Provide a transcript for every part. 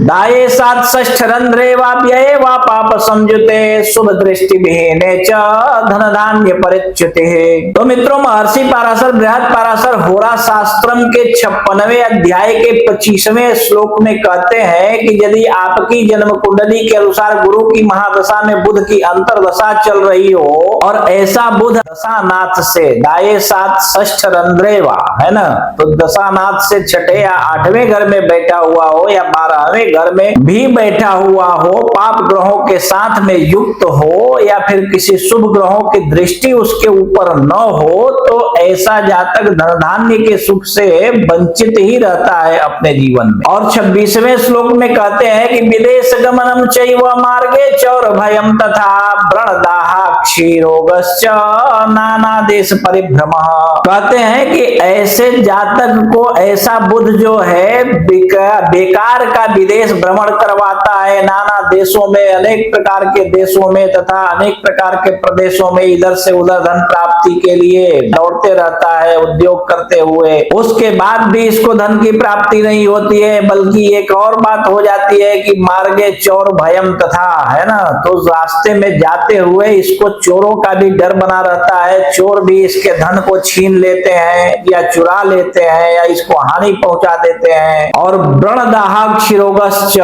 दाये सात षष्ठ रंध्रे वा व्यये वा पाप संयुते शुभ दृष्टि विहीने च धन धान्य परिच्युते। तो मित्रों, महर्षि पाराशर बृहद पाराशर होरा शास्त्रम के 56वें अध्याय के 25वें श्लोक में कहते हैं कि यदि आपकी जन्म कुंडली के अनुसार गुरु की महादशा में बुध की अंतर्दशा चल रही हो और ऐसा बुध दशानाथ से दाये सात षष्ठ रंध्रेवा है ना, तो दशानाथ से छठे या 8वें घर में बैठा हुआ हो या 12वें घर में भी बैठा हुआ हो, पाप ग्रहों के साथ में युक्त हो या फिर किसी शुभ ग्रहों की दृष्टि उसके ऊपर न हो, तो ऐसा जातक धन धान्य के सुख से वंचित ही रहता है अपने जीवन में। और 26वें श्लोक में कहते हैं कि विदेश गमनम चैव मार्गे चौर भयम तथा व्रणदाहा क्षीरोगश्च नाना देश परिभ्रम। कहते हैं कि ऐसे जातक को ऐसा बुध जो है बेकार का विदेश भ्रमण करवाता है, नाना देशों में, अनेक प्रकार के देशों में तथा अनेक प्रकार के प्रदेशों में इधर से उधर धन प्राप्ति के लिए दौड़ते रहता है उद्योग करते हुए। उसके बाद भी इसको धन की प्राप्ति नहीं होती है, बल्कि एक और बात हो जाती है कि मार्गे चोर भयम तथा है ना, तो रास्ते में जाते हुए इसको चोरों का भी डर बना रहता है। चोर भी इसके धन को छीन लेते हैं या चुरा लेते हैं या इसको हानि पहुंचा देते हैं। और व्रणदाहा क्षीरोगश्च,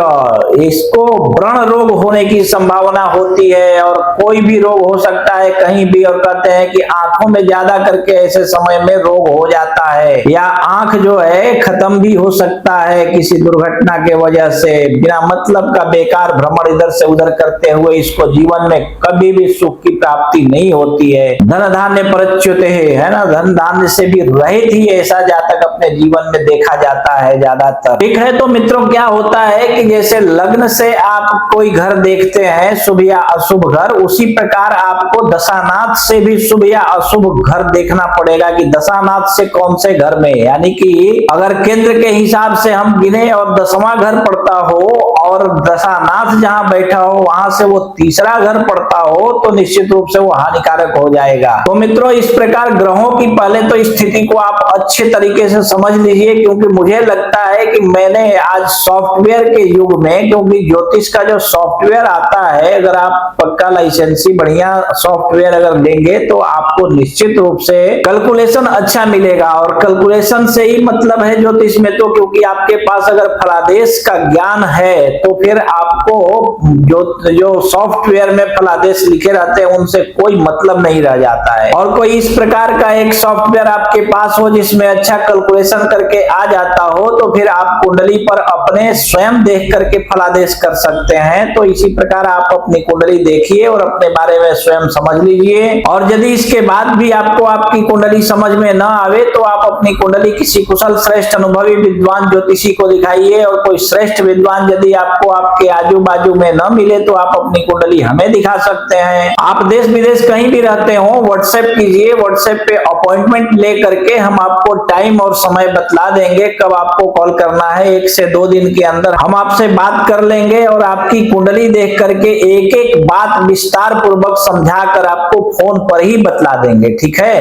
इसको व्रण रोग होने की संभावना होती है और कोई भी रोग हो सकता है कहीं भी। और कहते हैं कि आंखों में ज्यादा करके ऐसे समय में रोग हो जाता है या आंख जो है खत्म भी हो सकता है किसी दुर्घटना के वजह से। बिना मतलब का बेकार भ्रमण इधर से उधर करते हुए इसको जीवन में कभी भी सुख की प्राप्ति नहीं होती है। धन धान्य परिच्युते है ना, धन धान्य से भी रहित ही ऐसा जातक अपने जीवन में देखा जाता है ज्यादातर। ठीक है, तो मित्रों क्या होता है कि जैसे लग्न से आप कोई घर देखते हैं शुभ या अशुभ घर, उसी प्रकार आपको दशानाथ से भी शुभ या अशुभ घर देखना पड़ेगा कि दशानाथ से कौन से घर में, यानी कि अगर केंद्र के हिसाब से हम गिने और 10वां घर पड़ता हो और दशानाथ जहां बैठा हो वहां से वो तीसरा घर पड़ता हो, तो निश्चित रूप से वो हानिकारक हो जाएगा। तो मित्रों, इस प्रकार ग्रहों की पहले तो स्थिति को आप अच्छे तरीके से समझ लीजिए, क्योंकि मुझे लगता है कि मैंने आज सॉफ्टवेयर के युग में, क्योंकि ज्योतिष का जो सॉफ्टवेयर आता है, अगर आप पक्का लाइसेंसी बढ़िया सॉफ्टवेयर अगर लेंगे तो आपको निश्चित रूप से कैलकुलेशन अच्छा मिलेगा। और कैलकुलेशन से ही मतलब है ज्योतिष में, तो क्योंकि आपके पास अगर फलादेश का ज्ञान है तो फिर आपको जो सॉफ्टवेयर में फलादेश लिखे रहते हैं उनसे कोई मतलब नहीं रह जाता है। और कोई इस प्रकार का एक सॉफ्टवेयर आपके पास हो जिसमें अच्छा कैलकुलेशन करके आ जाता हो, तो फिर आप कुंडली पर अपने स्वयं देख करके फलादेश कर सकते हैं। तो इसी प्रकार आप अपनी कुंडली देखिए और अपने बारे में स्वयं समझ लीजिए। और यदि इसके बाद भी आपको आपकी कुंडली समझ में न आवे तो आप अपनी कुंडली किसी कुशल श्रेष्ठ अनुभवी विद्वान ज्योतिषी को दिखाइए। और कोई श्रेष्ठ विद्वान यदि आपको आपके आजू बाजू में न मिले तो आप अपनी कुंडली हमें दिखा सकते हैं। आप देश विदेश कहीं भी रहते हो, व्हाट्सएप कीजिए, व्हाट्सएप पे अपॉइंटमेंट ले करके हम आपको टाइम और समय बतला देंगे कब आपको कॉल करना है। 1 से 2 दिन के अंदर हम आपसे बात कर लेंगे और आपकी कुंडली देख करके एक एक बात विस्तार पूर्वक समझा कर आपको फोन पर ही बतला देंगे। ठीक है।